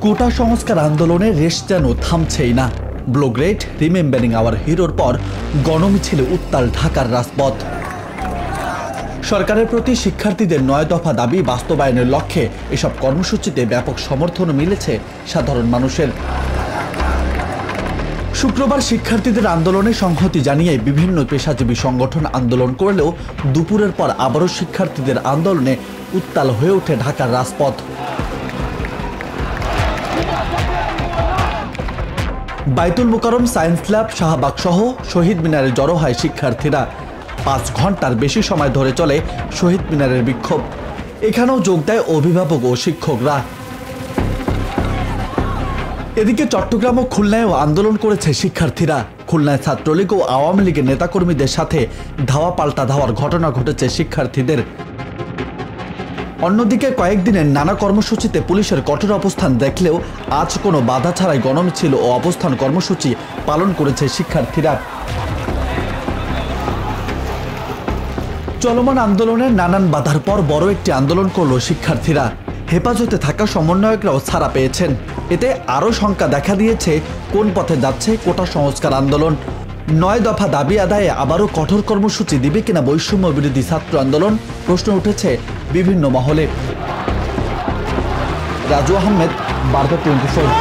কোটা সংস্কার আন্দোলনের রেশ যেন থামছেই না। ব্লু গ্রেড রিমেম্বারিং আওয়ার হিরোর পর গণমিছিলে উত্তাল ঢাকার রাজপথ। সরকারের প্রতি শিক্ষার্থীদের ৯ দফা দাবি বাস্তবায়নের লক্ষ্যে এসব কর্মসূচিতে ব্যাপক সমর্থন মিলেছে সাধারণ মানুষের। শুক্রবার শিক্ষার্থীদের আন্দোলনে সংহতি জানিয়ে বিভিন্ন পেশাজীবী সংগঠন আন্দোলন করলেও দুপুরের পর আবারও শিক্ষার্থীদের আন্দোলনে উত্তাল হয়ে ওঠে ঢাকার রাজপথ। বাইতুল মোকাররম, সায়েন্স ল্যাব, শাহবাগ সহ শহীদ মিনারে জড়ো হয় শিক্ষার্থীরা। ৫ ঘন্টার বেশি সময় ধরে চলে শহীদ মিনারের বিক্ষোভ। এখানেও যোগ দেয় অভিভাবক ও শিক্ষকরা। এদিকে চট্টগ্রাম ও খুলনায়ও আন্দোলন করেছে শিক্ষার্থীরা। খুলনায় ছাত্রলীগ ও আওয়ামী লীগের নেতাকর্মীদের সাথে ধাওয়া পাল্টা ধাওয়ার ঘটনা ঘটেছে শিক্ষার্থীদের। অন্যদিকে কয়েকদিনের নানা কর্মসূচিতে পুলিশের কঠোর অবস্থান দেখলেও আজ কোনো বাধা ছাড়াই গণমিছিল ও অবস্থান কর্মসূচি পালন করেছে শিক্ষার্থীরা। চলমান আন্দোলনের নানান বাধার পর বড় একটি আন্দোলন করল শিক্ষার্থীরা। হেফাজতে থাকা সমন্বয়করাও ছাড়া পেয়েছেন। এতে আরও শঙ্কা দেখা দিয়েছে কোন পথে যাচ্ছে কোটা সংস্কার আন্দোলন। ৯ দফা দাবি আদায়ে আবারও কঠোর কর্মসূচি দিবে কিনা বৈষম্য বিরোধী ছাত্র আন্দোলন, প্রশ্ন উঠেছে বিভিন্ন মহলে। রাজু আহমেদ, বার্তা 24।